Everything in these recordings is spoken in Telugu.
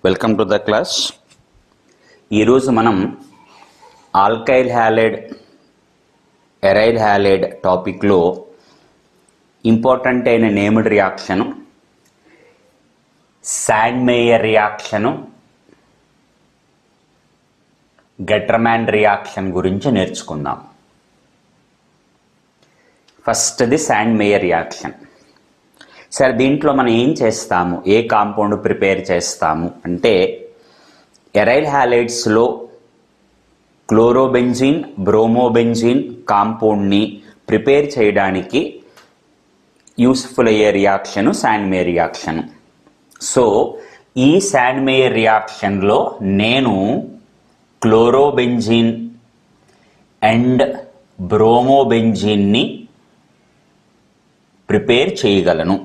Welcome to the class. ఈరోజు మనం ఆల్కైల్ హ్యాలైడ్ ఎరైల్ హ్యాలైడ్ టాపిక్లో ఇంపార్టెంట్ అయిన named reaction, Sandmeyer reaction, Gattermann reaction గురించి నేర్చుకుందాం. ఫస్ట్ది శాండ్ మేయర్ రియాక్షన్. సరే, దీంట్లో మనం ఏం చేస్తాము, ఏ కాంపౌండ్ ప్రిపేర్ చేస్తాము అంటే, ఎరైల్ హ్యాలైడ్స్లో క్లోరోబెంజీన్, బ్రోమోబెంజీన్ కాంపౌండ్ని ప్రిపేర్ చేయడానికి యూస్ఫుల్ అయ్యే reaction Sandmeyer reaction. So ఈ శాండ్ మేయర్ రియాక్షన్లో నేను క్లోరోబెంజీన్ అండ్ బ్రోమోబెంజీన్ని ప్రిపేర్ చేయగలను.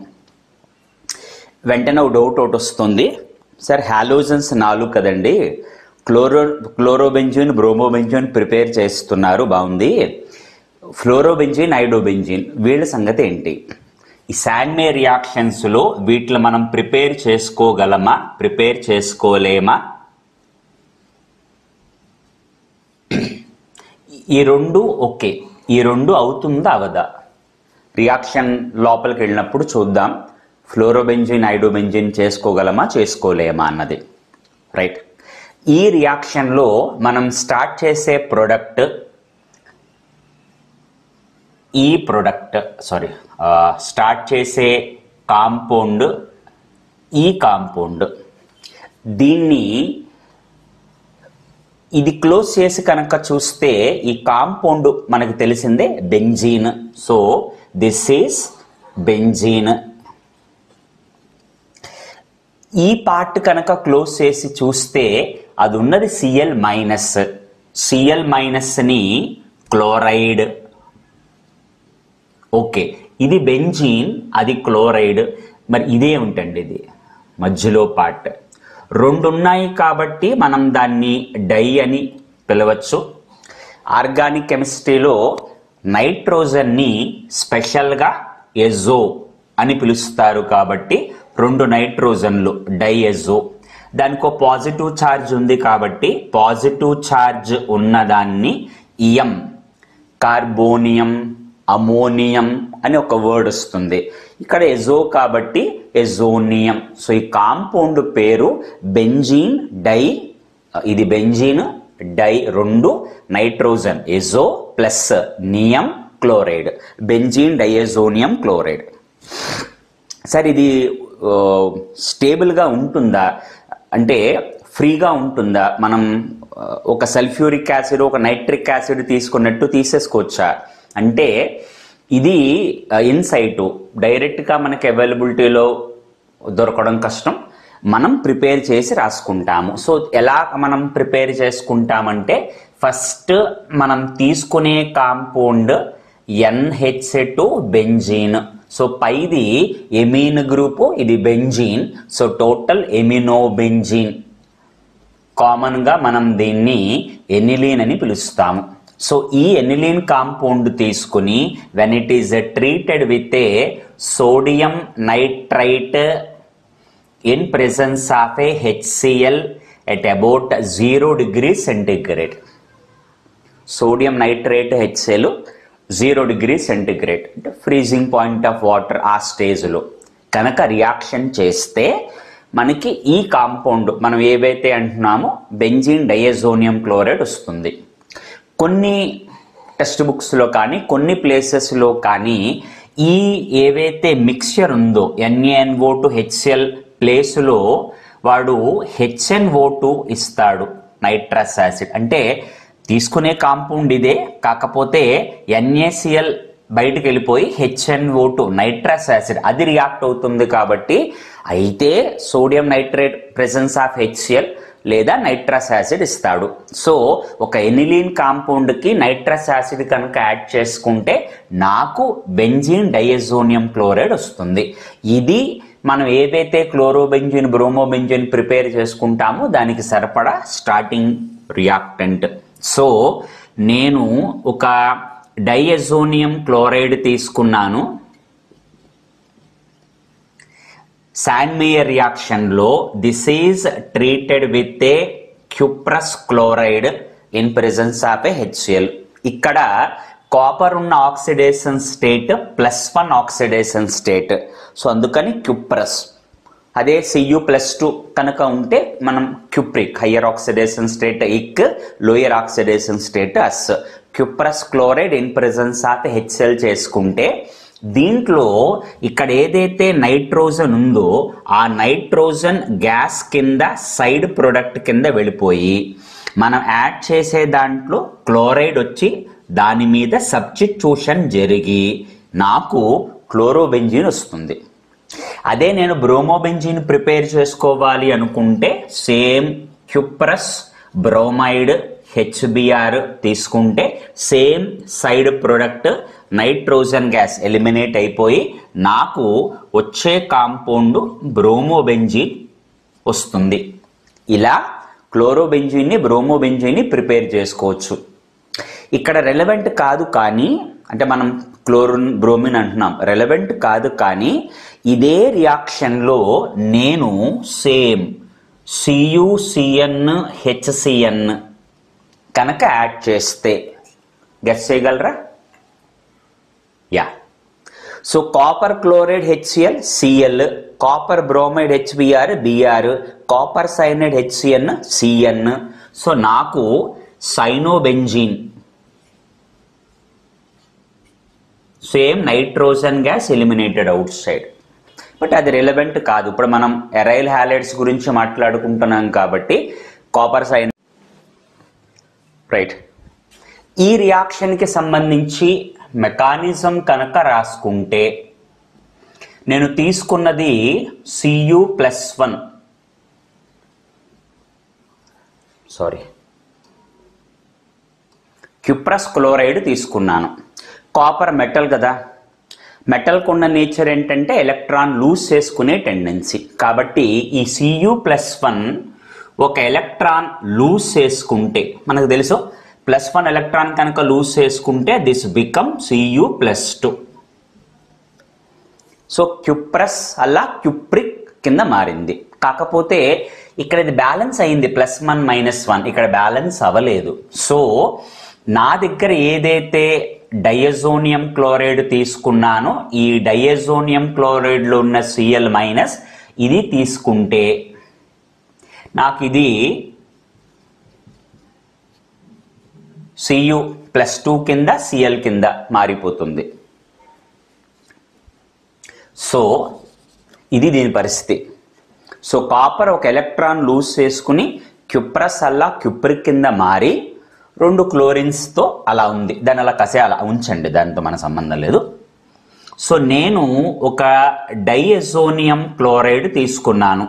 వెంటనే ఒక డౌట్ ఒకటి వస్తుంది, సార్ హాలోజన్స్ 4 కదండి, క్లోరోబెంజీన్ బ్రోమోబెంజీన్ ప్రిపేర్ చేస్తున్నారు, బాగుంది, ఫ్లోరోబెంజీన్ ఐడోబెంజీన్ వీళ్ళ సంగతి ఏంటి? ఈ శాండ్ మేయర్ రియాక్షన్స్లో వీటిని మనం ప్రిపేర్ చేసుకోగలమా, ప్రిపేర్ చేసుకోలేమా? ఈ రెండు ఓకే, ఈ రెండు అవుతుందా అవదా? రియాక్షన్ లోపలికి వెళ్ళినప్పుడు చూద్దాం, ఫ్లోరోబెంజీన్ ఐడోబెంజీన్ చేసుకోగలమా చేసుకోలేమా అన్నది. రైట్, ఈ రియాక్షన్లో మనం స్టార్ట్ చేసే ప్రోడక్ట్ స్టార్ట్ చేసే కాంపౌండ్ ఈ కాంపౌండ్. దీన్ని ఇది క్లోజ్ చేసి కనుక చూస్తే ఈ కాంపౌండ్ మనకు తెలిసిందే benzene. So this is benzene. ఈ పార్ట్ కనుక క్లోజ్ చేసి చూస్తే అది ఉన్నది Cl మైనస్. Cl మైనస్ ని క్లోరైడ్. ఓకే, ఇది బెంజీన్, అది క్లోరైడ్. మరి ఇదే ఉంటుంది, ఇది మధ్యలో పార్ట్. రెండు ఉన్నాయి కాబట్టి మనం దాన్ని డై అని పిలవచ్చు. ఆర్గానిక్ కెమిస్ట్రీలో నైట్రోజన్ని స్పెషల్గా ఎజో అని పిలుస్తారు కాబట్టి 2 నైట్రోజన్లు డైఎజో. దానికి పాజిటివ్ ఛార్జ్ ఉంది కాబట్టి పాజిటివ్ ఛార్జ్ ఉన్నదాన్ని ఇయం, కార్బోనియం, అమోనియం అని ఒక వర్డ్ వస్తుంది. ఇక్కడ ఎజో కాబట్టి ఎజోనియం. సో ఈ కాంపౌండ్ పేరు బెంజీన్ డై. ఇది benzene di 2 nitrogen azo plus nium chloride, benzene diazonium chloride. సరే, ఇది స్టేబుల్గా ఉంటుందా అంటే ఫ్రీగా ఉంటుందా? మనం ఒక సల్ఫ్యూరిక్ యాసిడ్, ఒక నైట్రిక్ యాసిడ్ తీసుకున్నట్టు తీసేసుకోవచ్చా అంటే, ఇది ఇన్సైటు డైరెక్ట్గా మనకి అవైలబిలిటీలో దొరకడం కష్టం. మనం ప్రిపేర్ చేసి రాసుకుంటాము. సో ఎలా మనం ప్రిపేర్ చేసుకుంటామంటే, ఫస్ట్ మనం తీసుకునే కాంపౌండ్ NH2 బెంజీన్. సో పైది ఎమీన్ గ్రూపు, ఇది benzene. So total amino benzene. Common గా మనం దీన్ని ఎనిలీన్ అని పిలుస్తాము. సో ఈ ఎనిలీన్ కాంపౌండ్ తీసుకుని when it is treated with a sodium nitrite in presence of a HCl at about 0 degrees centigrade. Sodium nitrate HCl 0 degrees centigrade అంటే ఫ్రీజింగ్ పాయింట్ ఆఫ్ వాటర్. ఆ స్టేజ్లో కనుక రియాక్షన్ చేస్తే మనకి ఈ కాంపౌండ్ మనం ఏవైతే అంటున్నామో బెంజీన్ డైఎజోనియం క్లోరైడ్ వస్తుంది. కొన్ని టెక్స్ట్ బుక్స్లో కానీ కొన్ని ప్లేసెస్లో కానీ ఈ ఏవైతే మిక్స్చర్ ఉందో NaNO2 HCl ప్లేస్లో వాడు HNO2 ఇస్తాడు, నైట్రస్ యాసిడ్. అంటే తీసుకునే కాంపౌండ్ ఇదే, కాకపోతే NaCl బయటకు వెళ్ళిపోయి HNO2 నైట్రస్ యాసిడ్ అది రియాక్ట్ అవుతుంది. కాబట్టి అయితే sodium nitrate presence of HCl లేదా నైట్రస్ యాసిడ్ ఇస్తాడు. సో ఒక ఎనిలీన్ కాంపౌండ్కి నైట్రస్ యాసిడ్ కనుక యాడ్ చేసుకుంటే నాకు బెంజీన్ డైఎజోనియం క్లోరైడ్ వస్తుంది. ఇది మనం ఏదైతే క్లోరోబెంజీన్ బ్రోమోబెంజీన్ ప్రిపేర్ చేసుకుంటామో దానికి సరిపడా స్టార్టింగ్ రియాక్టెంట్. సో నేను ఒక డైఎజోనియం క్లోరైడ్ తీసుకున్నాను. శాండ్మేయర్ రియాక్షన్లో this is treated with a cuprous chloride in presence of a HCl. ఇక్కడ కాపర్ ఉన్న oxidation state +1 oxidation state, so అందుకని క్యూప్రస్. అదే Cu+2 కనుక ఉంటే మనం cupric, higher oxidation state ic, lower oxidation state ous. Cuprous chloride in presence of HCl చేసుకుంటే దీంట్లో ఇక్కడ ఏదైతే నైట్రోజన్ ఉందో ఆ నైట్రోజన్ గ్యాస్ కింద సైడ్ ప్రొడక్ట్ కింద వెళ్ళిపోయి మనం యాడ్ చేసే దాంట్లో క్లోరైడ్ వచ్చి దాని మీద సబ్స్టిట్యూషన్ జరిగి నాకు క్లోరోబెంజీన్ వస్తుంది. అదే నేను బ్రోమోబెంజీన్ ప్రిపేర్ చేసుకోవాలి అనుకుంటే సేమ్ క్యూప్రస్ బ్రోమైడ్ HBr తీసుకుంటే same side product nitrogen gas eliminate అయిపోయి నాకు వచ్చే కాంపౌండ్ బ్రోమోబెంజీన్ వస్తుంది. ఇలా క్లోరోబెంజీన్ని బ్రోమోబెంజీన్ని ప్రిపేర్ చేసుకోవచ్చు. ఇక్కడ రెలవెంట్ కాదు కానీ, అంటే మనం క్లోరిన్ బ్రోమిన్ అంటున్నాం, రెలవెంట్ కాదు కానీ ఇదే రియాక్షన్లో నేను సేమ్ CuCN HCN కనుక యాడ్ చేస్తే గెస్ చేయగలరా? Yeah. So copper chloride HCl Cl, copper bromide HBr Br, copper cyanide HCN CN. So నాకు cyanobenzene same nitrogen gas eliminated out side. But అది రిలవెంట్ కాదు, ఇప్పుడు మనం ఎరైల్ హ్యాలైడ్స్ గురించి మాట్లాడుకుంటున్నాం కాబట్టి కాపర్ సైనైడ్ రైట్. ఈ రియాక్షన్కి సంబంధించి మెకానిజం కనుక రాసుకుంటే నేను తీసుకున్నది Cu+1 క్యూప్రస్ క్లోరైడ్ తీసుకున్నాను. కాపర్ మెటల్ కదా, మెటల్కు ఉన్న నేచర్ ఏంటంటే ఎలక్ట్రాన్ లూజ్ చేసుకునే టెండెన్సీ. కాబట్టి ఈ Cu+1 ఒక ఎలక్ట్రాన్ లూజ్ చేసుకుంటే మనకు తెలుసు +1 ఎలక్ట్రాన్ కనుక లూజ్ చేసుకుంటే this become Cu+2. So cuprous అలా క్యూప్రిక్ కింద మారింది. కాకపోతే ఇక్కడ ఇది బ్యాలెన్స్ అయింది, +1 -1, ఇక్కడ బ్యాలెన్స్ అవ్వలేదు. సో నా దగ్గర ఏదైతే డయజోనియం క్లోరైడ్ తీసుకున్నానో ఈ డయజోనియం క్లోరైడ్లో ఉన్న Cl- ఇది తీసుకుంటే నాకు ఇది Cu+2 కింద Cl కింద మారిపోతుంది. సో ఇది దీని పరిస్థితి. సో కాపర్ ఒక ఎలక్ట్రాన్ లూజ్ చేసుకుని క్యూప్రస్ అలా క్యూప్రిక్ కింద మారి 2 క్లోరిన్స్తో అలా ఉంది. దాన్ని అలా కసే అలా ఉంచండి, దానితో మన సంబంధం లేదు. సో నేను ఒక డైఎజోనియం క్లోరైడ్ తీసుకున్నాను.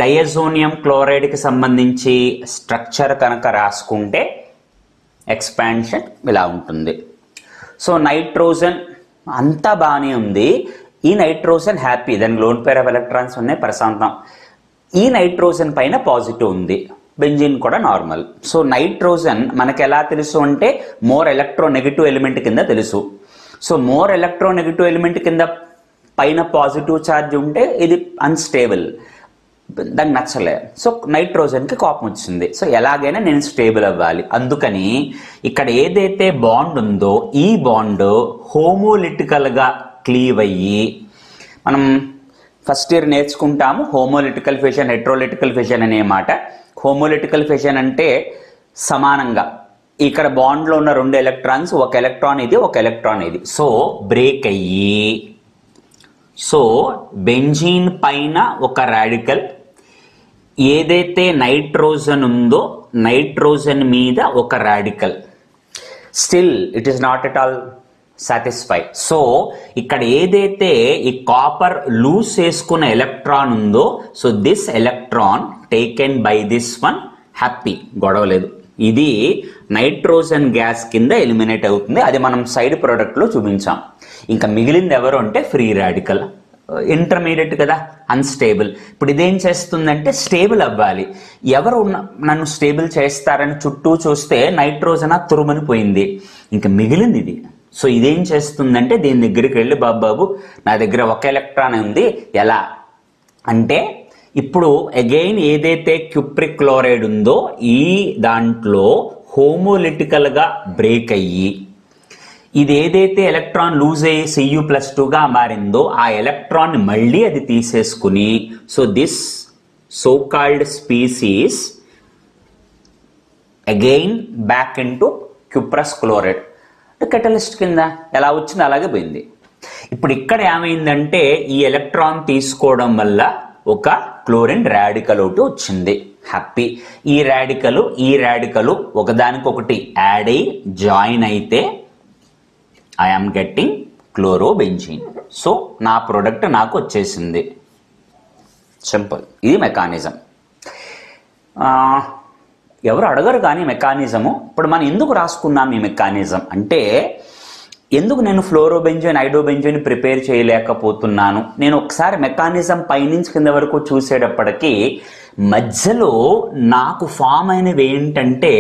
డైఎజోనియం క్లోరైడ్కి సంబంధించి స్ట్రక్చర్ కనుక రాసుకుంటే ఎక్స్పాన్షన్ ఇలా ఉంటుంది. సో నైట్రోజన్ అంతా బాగానే ఉంది. ఈ నైట్రోజన్ హ్యాపీ, దాని లోన్ పేర్ ఆఫ్ ఎలక్ట్రాన్స్ ఉన్నాయి ప్రశాంతం. ఈ నైట్రోజన్ పైన పాజిటివ్ ఉంది, బెంజీన్ కూడా నార్మల్. సో నైట్రోజన్ మనకు ఎలా తెలుసు అంటే మోర్ ఎలక్ట్రోనెగటివ్ ఎలిమెంట్ కింద తెలుసు. సో మోర్ ఎలక్ట్రోనెగటివ్ ఎలిమెంట్ కింద పైన పాజిటివ్ ఛార్జ్ ఉంటే ఇది అన్స్టేబుల్, దానికి నచ్చలే. సో నైట్రోజన్కి కోపం వచ్చింది. సో ఎలాగైనా నేను స్టేబుల్ అవ్వాలి, అందుకని ఇక్కడ ఏదైతే బాండ్ ఉందో ఈ బాండ్ హోమోలిటికల్గా క్లీవ్ అయ్యి, మనం ఫస్ట్ ఇయర్ నేర్చుకుంటాము హోమోలిటికల్ ఫిషన్, హెట్రోలిటికల్ ఫిషన్ అనే మాట. హోమోలిటికల్ ఫిషన్ అంటే సమానంగా ఇక్కడ బాండ్లో ఉన్న 2 ఎలక్ట్రాన్స్, ఒక ఎలక్ట్రాన్ ఇది ఒక ఎలక్ట్రాన్ ఇది, సో బ్రేక్ అయ్యి, సో బెంజీన్ పైన ఒక రాడికల్, ఏదైతే నైట్రోజన్ ఉందో నైట్రోజన్ మీద ఒక radical, still it is not at all satisfy. So ఇక్కడ ఏదైతే ఈ కాపర్ లూజ్ చేసుకున్న ఎలక్ట్రాన్ ఉందో, so this electron taken by this one happy, గొడవలేదు. ఇది నైట్రోజన్ గ్యాస్ కింద ఎలిమినేట్ అవుతుంది. అది మనం సైడ్ ప్రోడక్ట్లో చూపించాం. ఇంకా మిగిలింది ఎవరు అంటే ఫ్రీ రాడికల్, ఇంటర్మీడియట్ కదా, అన్స్టేబుల్. ఇప్పుడు ఇదేం చేస్తుందంటే స్టేబుల్ అవ్వాలి. ఎవరు నన్ను స్టేబుల్ చేస్తారని చుట్టూ చూస్తే నైట్రోజన్ తురుమని పోయింది, ఇంకా మిగిలింది ఇది. సో ఇదేం చేస్తుందంటే దీని దగ్గరికి వెళ్ళి బాబు నా దగ్గర ఒక ఎలక్ట్రాన్ ఉంది, ఎలా అంటే ఇప్పుడు అగైన్ ఏదైతే క్యుప్రిక్ క్లోరైడ్ ఉందో ఈ దాంట్లో హోమోలిటికల్ గా బ్రేక్ అయ్యి ఇది ఏదైతే ఎలక్ట్రాన్ లూజ్ అయ్యి Cu+2గా మారిందో ఆ ఎలక్ట్రాన్ మళ్ళీ అది తీసేసుకుని so this so called species again back into క్యుప్రస్ chloride catalyst కింద ఎలా వచ్చింది అలాగే పోయింది. ఇప్పుడు ఇక్కడ ఏమైందంటే ఈ ఎలక్ట్రాన్ తీసుకోవడం వల్ల ఒక క్లోరిన్ రాడికల్ ఒకటి వచ్చింది. హ్యాపీ. ఈ రాడికల్ ఒకదానికొకటి యాడ్ అయ్యి జాయిన్ అయితే ఐఎమ్ గెట్టింగ్ క్లోరోబెంజీన్. సో నా ప్రోడక్ట్ నాకు వచ్చేసింది. సింపుల్. ఇది మెకానిజం. ఎవరు అడగరు కానీ మెకానిజము. ఇప్పుడు మనం ఎందుకు రాసుకున్నాం ఈ మెకానిజం అంటే ఎందుకు నేను ఫ్లోరోబెంజోన్ ఐడోబెంజోన్ ప్రిపేర్ చేయలేకపోతున్నాను. నేను ఒకసారి మెకానిజం పైనుంచి కింద వరకు చూసేటప్పటికీ మధ్యలో నాకు ఫామ్ అయినవి ఏంటంటే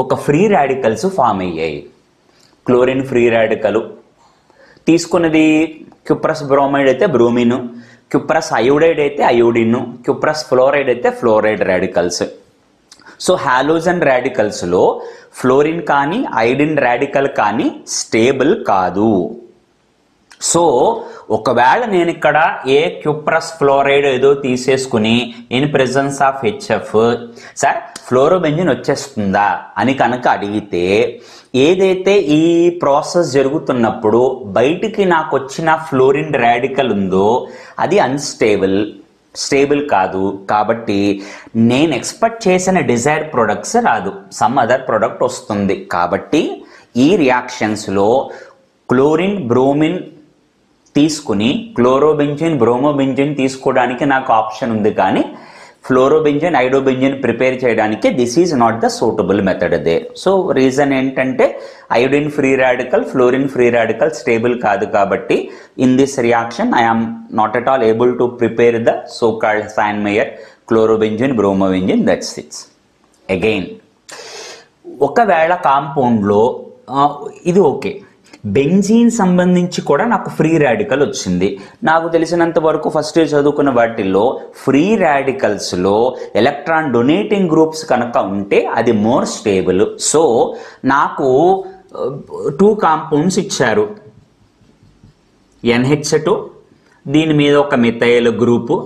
ఒక ఫ్రీ రాడికల్స్ ఫామ్ అయ్యాయి. క్లోరిన్ ఫ్రీ రాడికల్ తీసుకున్నది క్యుప్రస్ బ్రోమైడ్ అయితే బ్రోమిన్, క్యుప్రస్ అయోడైడ్ అయితే అయోడిన్, క్యుప్రస్ ఫ్లోరైడ్ అయితే fluoride radicals. So halogen radicals లో ఫ్లోరిన్ కానీ ఐడిన్ రాడికల్ కానీ స్టేబుల్ కాదు. సో ఒకవేళ నేను ఇక్కడ ఏ క్యుప్రస్ ఫ్లోరైడ్ ఏదో తీసేసుకుని in presence of HF sir fluorobenzene వచ్చేస్తుందా అని కనుక అడిగితే ఏదైతే ఈ ప్రాసెస్ జరుగుతున్నప్పుడు బయటికి నాకు వచ్చిన ఫ్లోరిన్ రాడికల్ ఉందో అది స్టేబుల్ కాదు. కాబట్టి నేను ఎక్స్పెక్ట్ చేసిన డిజైర్ ప్రొడక్ట్స్ రాదు, సమ్ అదర్ ప్రొడక్ట్ వస్తుంది. కాబట్టి ఈ రియాక్షన్స్లో క్లోరిన్ బ్రోమిన్ తీసుకుని క్లోరోబెంజిన్ బ్రోమోబెంజిన్ తీసుకోవడానికి నాకు ఆప్షన్ ఉంది, కానీ ఫ్లోరోబెంజిన్ ఐడోబెంజిన్ ప్రిపేర్ చేయడానికి this is not the suitable method they. So reason ఏంటంటే iodine free radical fluorine free radical stable కాదు. కాబట్టి in this reaction I'm not at all able to prepare the so called Sandmeyer chlorobenzene bromobenzene. That's it's. Again ఒకవేళ కాంపౌండ్లో ఇది ఓకే, బెంజీన్ సంబంధించి కూడా నాకు ఫ్రీ రాడికల్ వచ్చింది. నాకు తెలిసినంత వరకు ఫస్ట్ ఇయర్ చదువుకున్న వాటిల్లో ఫ్రీ రాడికల్స్లో ఎలక్ట్రాన్ డొనేటింగ్ గ్రూప్స్ కనుక ఉంటే అది మోర్ స్టేబుల్. సో నాకు 2 కాంపౌండ్స్ ఇచ్చారు. NH2 దీని మీద ఒక మిథైల్ గ్రూపు,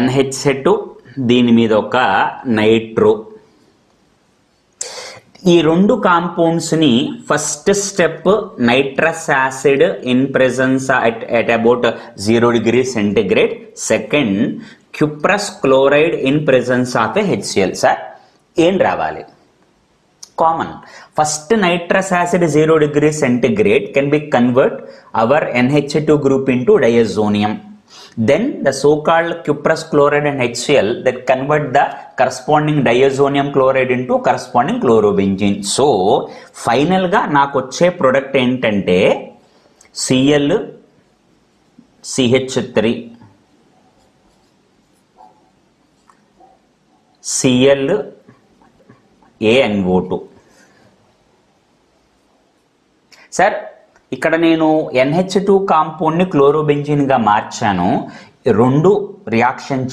NH2 దీని మీద ఒక నైట్రో. ఈ 2 కాంపౌండ్స్ ని first step nitrous acid in presence at about 0 degrees centigrade. Second క్యుప్రస్ chloride in presence of HCl. Sir ఏం రావాలి? Common. First nitrous acid 0 degrees centigrade can be convert our NH2 group into diazonium. Then the so-called cuprous chloride and HCl that convert the corresponding diazonium chloride into corresponding chlorobenzene. So final గా నాకు వచ్చే ప్రొడక్ట్ ఏంటంటే Cl CH3 Cl ANO2. Sir ఇక్కడ నేను NH2 కాంపౌండ్ ని క్లోరోబెంజిన్ గా మార్చాను. 2 రియాక్షన్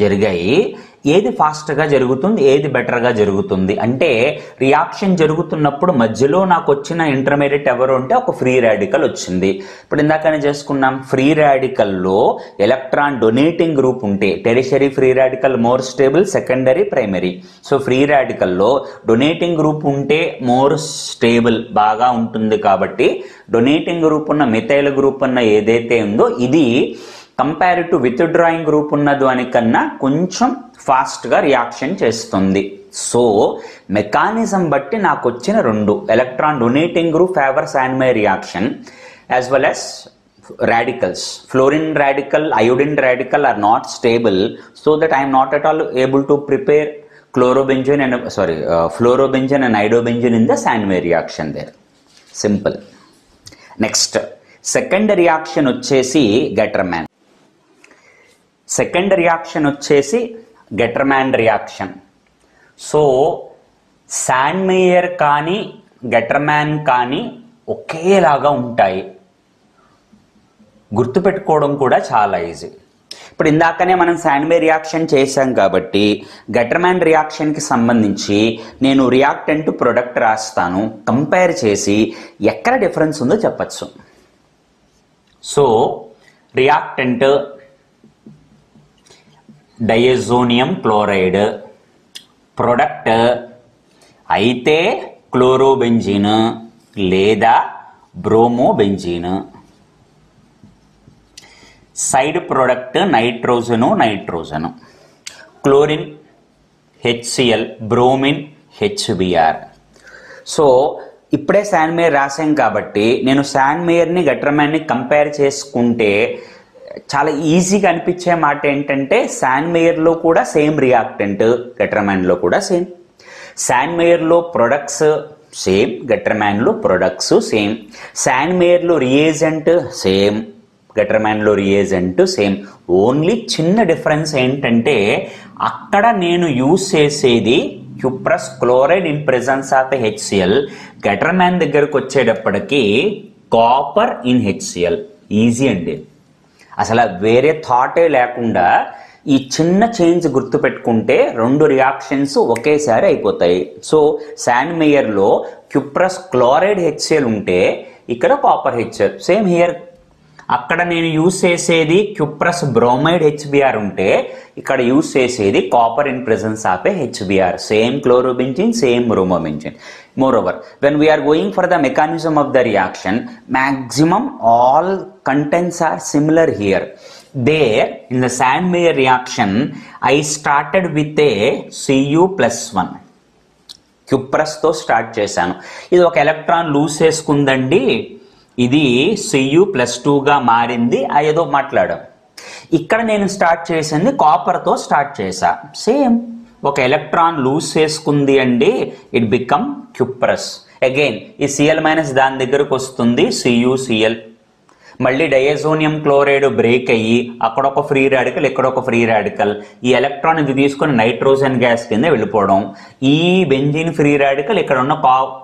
జరిగాయి. ఏది ఫాస్ట్ గా జరుగుతుంది, ఏది బెటర్ గా జరుగుతుంది అంటే రియాక్షన్ జరుగుతున్నప్పుడు మధ్యలో నాకు వచ్చిన ఇంటర్మీడియట్ ఎవరు అంటే ఒక ఫ్రీ రాడికల్ వచ్చింది. ఇప్పుడు ఇందాకనే చేసుకున్నాం. ఫ్రీ రాడికల్లో ఎలక్ట్రాన్ డొనేటింగ్ గ్రూప్ ఉంటే tertiary free radical more stable, secondary primary. So free రాడికల్లో డొనేటింగ్ గ్రూప్ ఉంటే మోర్ స్టేబుల్ బాగా ఉంటుంది. కాబట్టి డొనేటింగ్ గ్రూప్ ఉన్న మిథైల్ గ్రూప్ ఉన్న ఏదైతే ఉందో ఇది కంపేర్ టు విత్డ్రాయింగ్ గ్రూప్ ఉన్న దానికన్నా కొంచెం ఫాస్ట్ గా రియాక్షన్ చేస్తుంది. సో మెకానిజం బట్టి నాకు వచ్చిన 2 electron donating group favours Sandmeyer reaction as well as radicals. Fluorine radical, iodine radical are not stable, so that I am not at all able to prepare chlorobenzene and fluorobenzene and iodobenzene in the Sandweier reaction there. Simple. Next, second reaction వచ్చేసి Gattermann. Second reaction వచ్చేసి Gattermann reaction. సో Sandweier కానీ Gattermann కానీ ఒకేలాగా ఉంటాయి. గుర్తుపెట్టుకోవడం కూడా చాలా ఈజీ. ఇప్పుడు ఇందాకనే మనం శాండ్మే రియాక్షన్ చేశాం కాబట్టి గట్టర్మ్యాన్ రియాక్షన్కి సంబంధించి నేను రియాక్టెంట్ ప్రొడక్ట్ రాస్తాను, కంపేర్ చేసి ఎక్కడ డిఫరెన్స్ ఉందో చెప్పచ్చు. So reactant diazonium chloride, product అయితే క్లోరోబెంజీన్ లేదా bromobenzene, side product nitrogen, chlorine HCl, bromine HBr. So ఇప్పుడే శాండ్మేయర్ రాసాం కాబట్టి నేను శాండ్మేయర్ని గట్టర్మ్యాన్ని కంపేర్ చేసుకుంటే చాలా ఈజీగా అనిపించే మాట ఏంటంటే శాండ్మేయర్లో కూడా సేమ్ రియాక్టెంట్, గట్టర్మ్యాన్లో కూడా సేమ్. శాండ్మేయర్లో ప్రొడక్ట్స్ సేమ్, గట్టర్మ్యాన్లో ప్రొడక్ట్స్ సేమ్. శాండ్మేయర్లో రియేజెంట్ సేమ్, గట్టర్మ్యాన్లో రియేజెంట్ సేమ్. ఓన్లీ చిన్న డిఫరెన్స్ ఏంటంటే అక్కడ నేను యూజ్ చేసేది cuprous chloride in presence of HCl, Gattermann దగ్గరకు వచ్చేటప్పటికి కాపర్ ఇన్ HCl. ఈజీ అండి, అసలు వేరే థాటే లేకుండా ఈ చిన్న చేంజ్ గుర్తుపెట్టుకుంటే రెండు రియాక్షన్స్ ఒకేసారి అయిపోతాయి. సో శాండ్మేయర్లో క్యూప్రస్ క్లోరైడ్ HCl ఉంటే ఇక్కడ కాపర్ HCl. సేమ్ హియర్, అక్కడ నేను యూజ్ చేసేది క్యూప్రస్ బ్రోమైడ్ HBr ఉంటే ఇక్కడ యూజ్ చేసేది copper in presence of a HBr. Same chlorobenzene, same bromobenzene. Moreover, when we are going for the mechanism of the reaction, maximum all contents are similar here. There, in the Sandmeyer reaction, I started with a Cu+1. Cuprous తో స్టార్ట్ చేశాను. ఇది ఒక ఎలక్ట్రాన్ లూజ్ చేసుకుందండి, ఇది Cu+2గా మారింది, ఏదో మాట్లాడాం. ఇక్కడ నేను స్టార్ట్ చేసింది కాపర్ తో స్టార్ట్ చేశా. సేమ్, ఒక ఎలక్ట్రాన్ లూజ్ చేసుకుంది అండి, ఇట్ బికమ్ క్యూప్రస్. అగైన్ ఈ Cl- దాని దగ్గరకు వస్తుంది, CuCl. మళ్ళీ డయాజోనియం క్లోరైడ్ బ్రేక్ అయ్యి అక్కడ ఒక ఫ్రీ రాడికల్, ఇక్కడ ఒక ఫ్రీ రాడికల్. ఈ ఎలక్ట్రాన్ ఇది తీసుకొని నైట్రోజన్ గ్యాస్ కింద వెళ్ళిపోవడం. ఈ బెంజీన్ ఫ్రీ రాడికల్ ఇక్కడ ఉన్న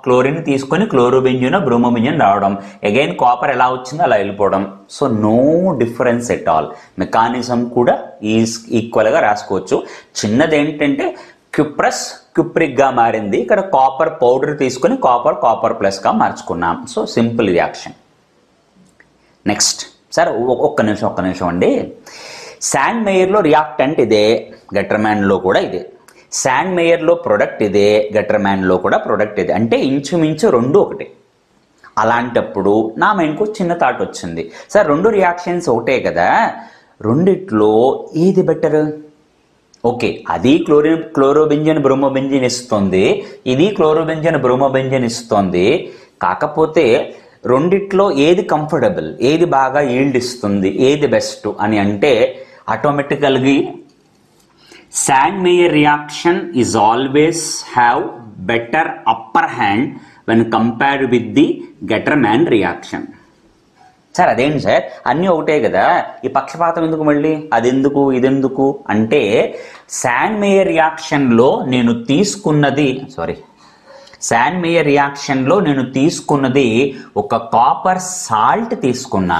క్లోరిన్ తీసుకొని క్లోరోబెంజీన్, బ్రోమోబెంజీన్ రావడం. అగైన్ కాపర్ ఎలా వచ్చిందో అలా వెళ్ళిపోవడం. So no difference at all. Mechanism కూడా ఈక్వల్గా రాసుకోవచ్చు. చిన్నది ఏంటంటే క్యూప్రస్ క్యూప్రిక్ గా మారింది, ఇక్కడ కాపర్ పౌడర్ తీసుకొని కాపర్ ప్లస్ గా మార్చుకున్నాం. So simple reaction. Next sir ఒక్క నిమిషం అండి. శాండ్మేయర్లో రియాక్టెంట్ ఇదే, గట్టర్మ్యాన్లో కూడా ఇదే. శాండ్మేయర్లో ప్రొడక్ట్ ఇదే, గట్టర్మ్యాన్లో కూడా ప్రొడక్ట్ ఇదే. అంటే ఇంచుమించు రెండు ఒకటే. అలాంటప్పుడు నా మైండ్కు చిన్న థాట్ వచ్చింది, సార్ రెండు రియాక్షన్స్ ఒకటే కదా, రెండిట్లో ఏది బెటర్? ఓకే, అది క్లోరోబెంజీన్ బ్రోమోబెంజీన్ ఇస్తుంది, ఇది క్లోరోబెంజీన్ బ్రోమోబెంజీన్ ఇస్తుంది. కాకపోతే రెండిట్లో ఏది కంఫర్టబుల్, ఏది బాగా ఈల్డ్ ఇస్తుంది, ఏది బెస్ట్ అని అంటే ఆటోమేటికల్గా Sandmeyer reaction is always have better upper hand when compared with the Gattermann reaction. Sir అదేంటి సార్, అన్నీ ఒకటే కదా, ఈ పక్షపాతం ఎందుకు మళ్ళీ, అదెందుకు ఇదెందుకు అంటే శాండ్మేయర్ రియాక్షన్లో నేను తీసుకున్నది ఒక కాపర్ సాల్ట్ తీసుకున్నా,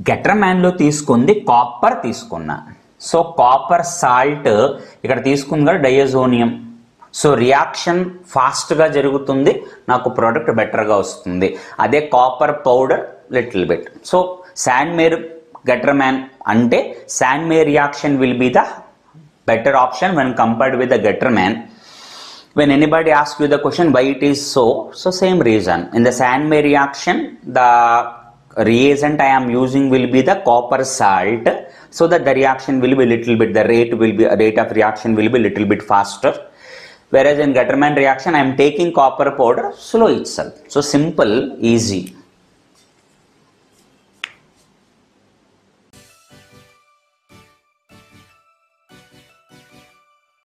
గట్టర్మ్యాన్లో తీసుకుంది కాపర్ తీసుకున్నా. సో కాపర్ సాల్ట్ ఇక్కడ తీసుకుంది కదా డయాజోనియం. సో రియాక్షన్ ఫాస్ట్గా జరుగుతుంది, నాకు ప్రోడక్ట్ బెటర్గా వస్తుంది. అదే copper powder little bit. So Sandmeyer Gattermann అంటే Sandmeyer reaction will be the better option when compared with the gutterman. When anybody asks you the question why it is so same reason. In the Sandmeyer reaction, the reagent I am using will be the copper salt, so that the reaction will be little bit, the rate of reaction will be little bit faster. Whereas in gutterman reaction I am taking copper powder slow itself. So simple, easy.